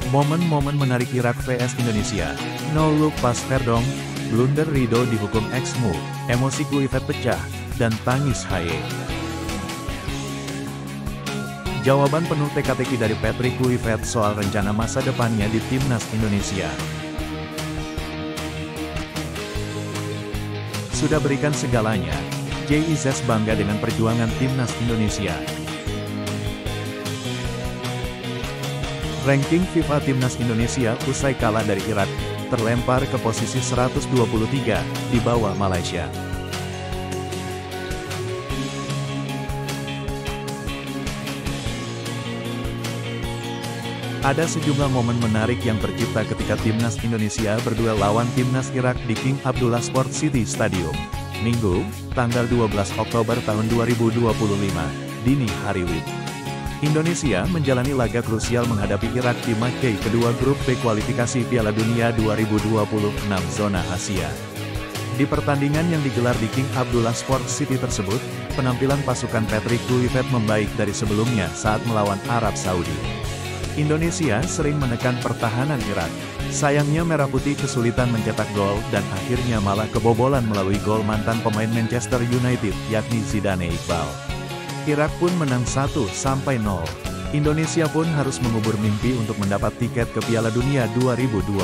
Momen-momen menarik Irak vs Indonesia. No look pass Verdong, blunder Rido dihukum ex-Mu, emosi Kluivert pecah, dan tangis Haye. Jawaban penuh teka-teki dari Patrick Kluivert soal rencana masa depannya di Timnas Indonesia. Sudah berikan segalanya, JIZ bangga dengan perjuangan Timnas Indonesia. Ranking FIFA Timnas Indonesia usai kalah dari Irak, terlempar ke posisi 123, di bawah Malaysia. Ada sejumlah momen menarik yang tercipta ketika Timnas Indonesia berduel lawan Timnas Irak di King Abdullah Sport City Stadium, Minggu, tanggal 12 Oktober tahun 2025, dini hari WIB. Indonesia menjalani laga krusial menghadapi Irak di matchday kedua grup B kualifikasi Piala Dunia 2026 zona Asia. Di pertandingan yang digelar di King Abdullah Sport City tersebut, penampilan pasukan Patrick Kluivert membaik dari sebelumnya saat melawan Arab Saudi. Indonesia sering menekan pertahanan Irak. Sayangnya Merah Putih kesulitan mencetak gol dan akhirnya malah kebobolan melalui gol mantan pemain Manchester United yakni Zidane Iqbal. Irak pun menang 1-0. Indonesia pun harus mengubur mimpi untuk mendapat tiket ke Piala Dunia 2026.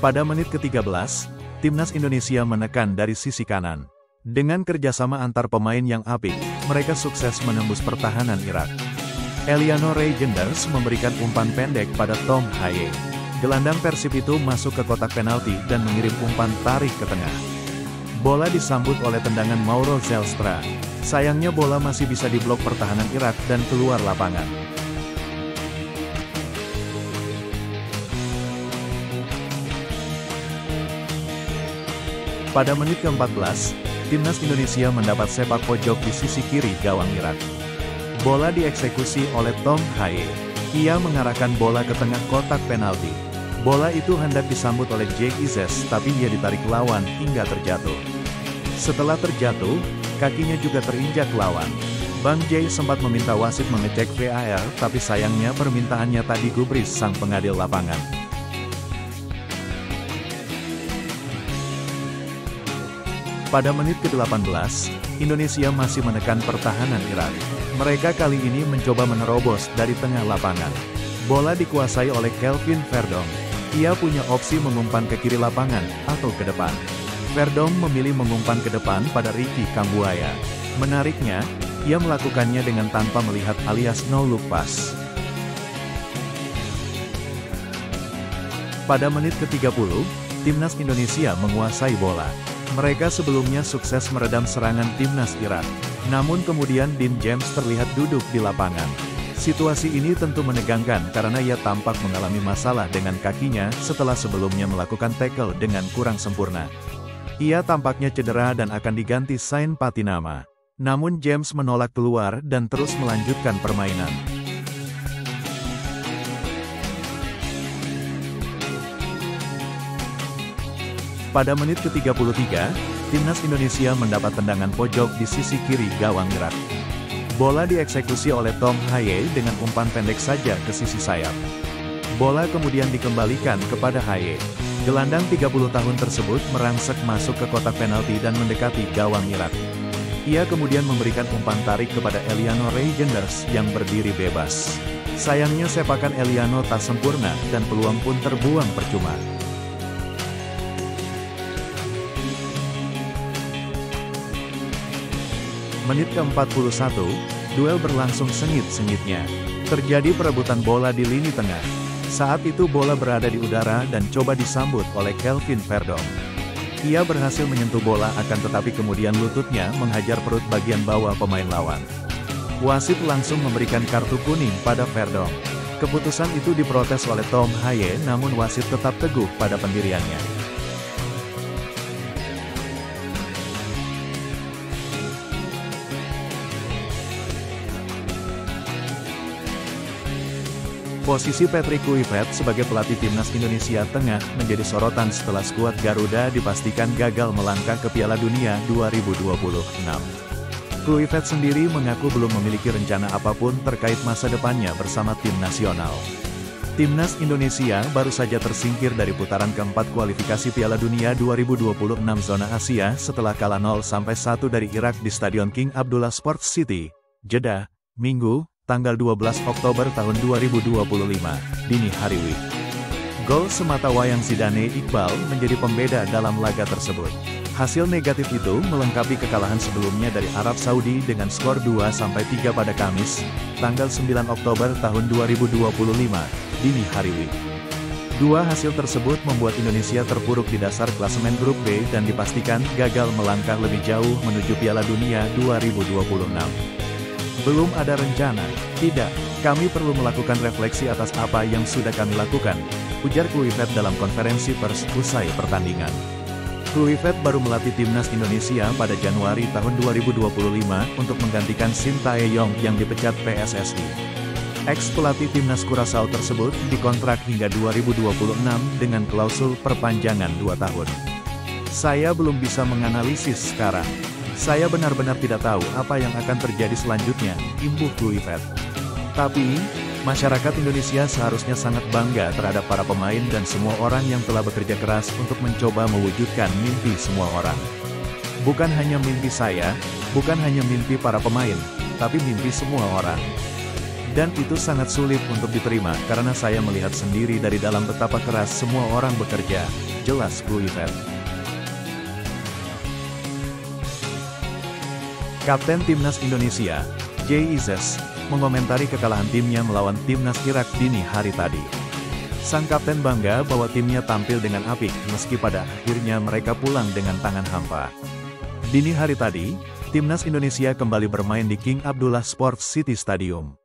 Pada menit ke-13, Timnas Indonesia menekan dari sisi kanan. Dengan kerjasama antar pemain yang apik, mereka sukses menembus pertahanan Irak. Eliano Reijenders memberikan umpan pendek pada Tom Haye. Gelandang Persib itu masuk ke kotak penalti dan mengirim umpan tarik ke tengah. Bola disambut oleh tendangan Mauro Zelstra. Sayangnya bola masih bisa diblok pertahanan Irak dan keluar lapangan. Pada menit ke-14, Timnas Indonesia mendapat sepak pojok di sisi kiri gawang Irak. Bola dieksekusi oleh Tom Haye. Ia mengarahkan bola ke tengah kotak penalti. Bola itu hendak disambut oleh JIZ, tapi ia ditarik lawan hingga terjatuh. Setelah terjatuh, kakinya juga terinjak lawan. Bang J sempat meminta wasit mengecek VAR, tapi sayangnya permintaannya tak digubris sang pengadil lapangan. Pada menit ke-18, Indonesia masih menekan pertahanan Irak. Mereka kali ini mencoba menerobos dari tengah lapangan. Bola dikuasai oleh Kelvin Verdong. Ia punya opsi mengumpan ke kiri lapangan, atau ke depan. Verdong memilih mengumpan ke depan pada Ricky Kambuaya. Menariknya, ia melakukannya dengan tanpa melihat alias no look pass. Pada menit ke-30, Timnas Indonesia menguasai bola. Mereka sebelumnya sukses meredam serangan Timnas Irak. Namun kemudian Dean James terlihat duduk di lapangan. Situasi ini tentu menegangkan karena ia tampak mengalami masalah dengan kakinya setelah sebelumnya melakukan tackle dengan kurang sempurna. Ia tampaknya cedera dan akan diganti Sain Patinama. Namun James menolak keluar dan terus melanjutkan permainan. Pada menit ke-33, Timnas Indonesia mendapat tendangan pojok di sisi kiri gawang Irak. Bola dieksekusi oleh Tom Haye dengan umpan pendek saja ke sisi sayap. Bola kemudian dikembalikan kepada Haye. Gelandang 30 tahun tersebut merangsek masuk ke kotak penalti dan mendekati gawang Irak. Ia kemudian memberikan umpan tarik kepada Eliano Reijenders yang berdiri bebas. Sayangnya sepakan Eliano tak sempurna dan peluang pun terbuang percuma. Menit ke-41, duel berlangsung sengit-sengitnya. Terjadi perebutan bola di lini tengah. Saat itu bola berada di udara dan coba disambut oleh Kelvin Verdong. Ia berhasil menyentuh bola akan tetapi kemudian lututnya menghajar perut bagian bawah pemain lawan. Wasit langsung memberikan kartu kuning pada Verdong. Keputusan itu diprotes oleh Tom Haye namun wasit tetap teguh pada pendiriannya. Posisi Patrick Kluivert sebagai pelatih Timnas Indonesia tengah menjadi sorotan setelah skuad Garuda dipastikan gagal melangkah ke Piala Dunia 2026. Kluivert sendiri mengaku belum memiliki rencana apapun terkait masa depannya bersama tim nasional. Timnas Indonesia baru saja tersingkir dari putaran keempat kualifikasi Piala Dunia 2026 zona Asia setelah kalah 0-1 dari Irak di Stadion King Abdullah Sports City, Jeddah, Minggu, tanggal 12 Oktober tahun 2025, dini hari WIB. Gol semata wayang Zidane Iqbal menjadi pembeda dalam laga tersebut. Hasil negatif itu melengkapi kekalahan sebelumnya dari Arab Saudi dengan skor 2-3 pada Kamis, tanggal 9 Oktober tahun 2025, dini hari WIB. Dua hasil tersebut membuat Indonesia terpuruk di dasar klasemen grup B dan dipastikan gagal melangkah lebih jauh menuju Piala Dunia 2026. Belum ada rencana, tidak, kami perlu melakukan refleksi atas apa yang sudah kami lakukan, ujar Kluivert dalam konferensi pers usai pertandingan. Kluivert baru melatih timnas Indonesia pada Januari tahun 2025 untuk menggantikan Shin Tae-yong yang dipecat PSSI. Ex-pelatih timnas Curaçao tersebut dikontrak hingga 2026 dengan klausul perpanjangan 2 tahun. Saya belum bisa menganalisis sekarang. Saya benar-benar tidak tahu apa yang akan terjadi selanjutnya, imbuh Kluivert. Tapi, masyarakat Indonesia seharusnya sangat bangga terhadap para pemain dan semua orang yang telah bekerja keras untuk mencoba mewujudkan mimpi semua orang. Bukan hanya mimpi saya, bukan hanya mimpi para pemain, tapi mimpi semua orang. Dan itu sangat sulit untuk diterima karena saya melihat sendiri dari dalam betapa keras semua orang bekerja, jelas Kluivert. Kapten Timnas Indonesia, Jay Izzes, mengomentari kekalahan timnya melawan timnas Irak dini hari tadi. Sang kapten bangga bahwa timnya tampil dengan apik meski pada akhirnya mereka pulang dengan tangan hampa. Dini hari tadi, timnas Indonesia kembali bermain di King Abdullah Sports City Stadium.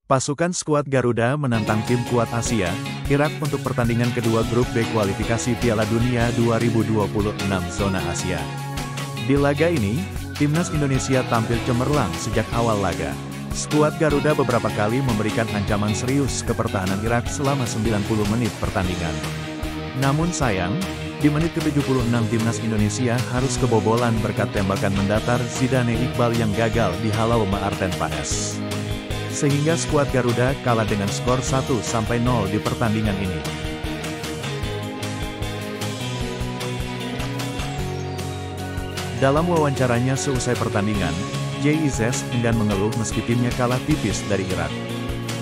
Pasukan skuad Garuda menantang tim kuat Asia, Irak untuk pertandingan kedua grup B kualifikasi Piala Dunia 2026 zona Asia. Di laga ini, timnas Indonesia tampil cemerlang sejak awal laga. Skuad Garuda beberapa kali memberikan ancaman serius ke pertahanan Irak selama 90 menit pertandingan. Namun sayang, di menit ke-76 timnas Indonesia harus kebobolan berkat tembakan mendatar Zidane Iqbal yang gagal dihalau Maarten Paes. Sehingga skuad Garuda kalah dengan skor 1-0 di pertandingan ini. Dalam wawancaranya seusai pertandingan, Jay Izzes enggan mengeluh meski timnya kalah tipis dari Irak.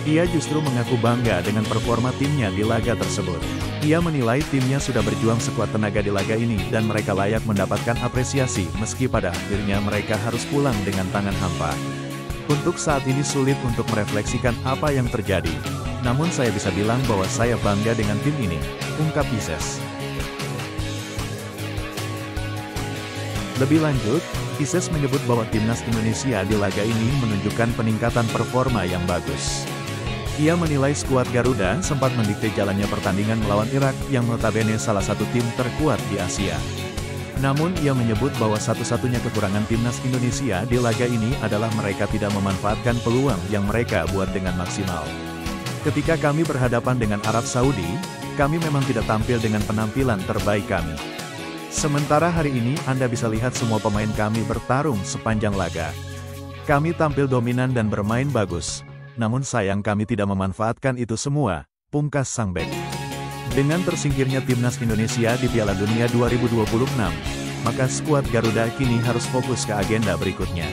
Ia justru mengaku bangga dengan performa timnya di laga tersebut. Ia menilai timnya sudah berjuang sekuat tenaga di laga ini dan mereka layak mendapatkan apresiasi meski pada akhirnya mereka harus pulang dengan tangan hampa. Untuk saat ini sulit untuk merefleksikan apa yang terjadi, namun saya bisa bilang bahwa saya bangga dengan tim ini, ungkap Izzes. Lebih lanjut, Izzes menyebut bahwa timnas Indonesia di laga ini menunjukkan peningkatan performa yang bagus. Ia menilai skuad Garuda sempat mendikte jalannya pertandingan melawan Irak yang notabene salah satu tim terkuat di Asia. Namun ia menyebut bahwa satu-satunya kekurangan timnas Indonesia di laga ini adalah mereka tidak memanfaatkan peluang yang mereka buat dengan maksimal. Ketika kami berhadapan dengan Arab Saudi, kami memang tidak tampil dengan penampilan terbaik kami. Sementara hari ini Anda bisa lihat semua pemain kami bertarung sepanjang laga. Kami tampil dominan dan bermain bagus, namun sayang kami tidak memanfaatkan itu semua, pungkas sang bek. Dengan tersingkirnya timnas Indonesia di Piala Dunia 2026, maka skuad Garuda kini harus fokus ke agenda berikutnya.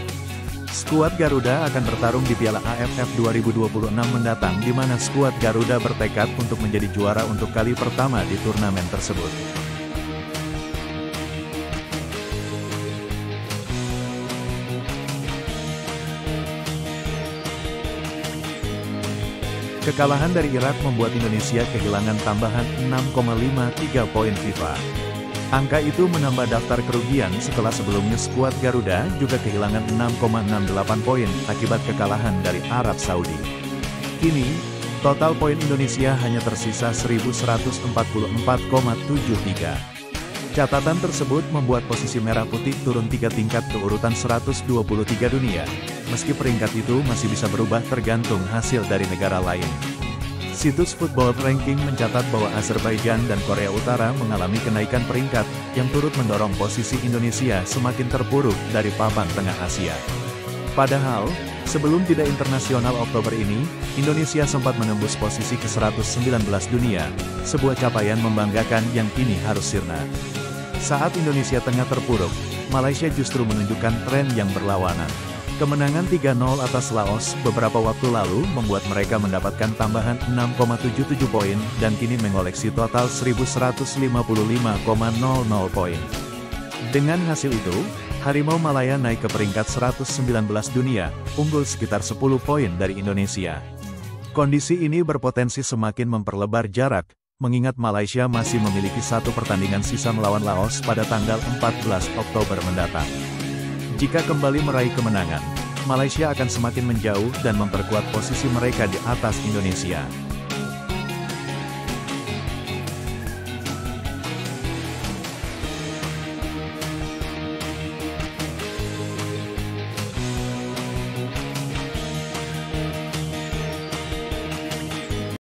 Skuad Garuda akan bertarung di Piala AFF 2026 mendatang di mana skuad Garuda bertekad untuk menjadi juara untuk kali pertama di turnamen tersebut. Kekalahan dari Irak membuat Indonesia kehilangan tambahan 6,53 poin FIFA. Angka itu menambah daftar kerugian setelah sebelumnya skuad Garuda juga kehilangan 6,68 poin akibat kekalahan dari Arab Saudi. Kini, total poin Indonesia hanya tersisa 1144,73. Catatan tersebut membuat posisi Merah Putih turun 3 tingkat ke urutan 123 dunia, meski peringkat itu masih bisa berubah tergantung hasil dari negara lain. Situs Football Ranking mencatat bahwa Azerbaijan dan Korea Utara mengalami kenaikan peringkat, yang turut mendorong posisi Indonesia semakin terpuruk dari papan tengah Asia. Padahal, sebelum jeda internasional Oktober ini, Indonesia sempat menembus posisi ke-119 dunia, sebuah capaian membanggakan yang kini harus sirna. Saat Indonesia tengah terpuruk, Malaysia justru menunjukkan tren yang berlawanan. Kemenangan 3-0 atas Laos beberapa waktu lalu membuat mereka mendapatkan tambahan 6,77 poin dan kini mengoleksi total 1.155,00 poin. Dengan hasil itu, Harimau Malaya naik ke peringkat 119 dunia, unggul sekitar 10 poin dari Indonesia. Kondisi ini berpotensi semakin memperlebar jarak, mengingat Malaysia masih memiliki satu pertandingan sisa melawan Laos pada tanggal 14 Oktober mendatang. Jika kembali meraih kemenangan, Malaysia akan semakin menjauh dan memperkuat posisi mereka di atas Indonesia.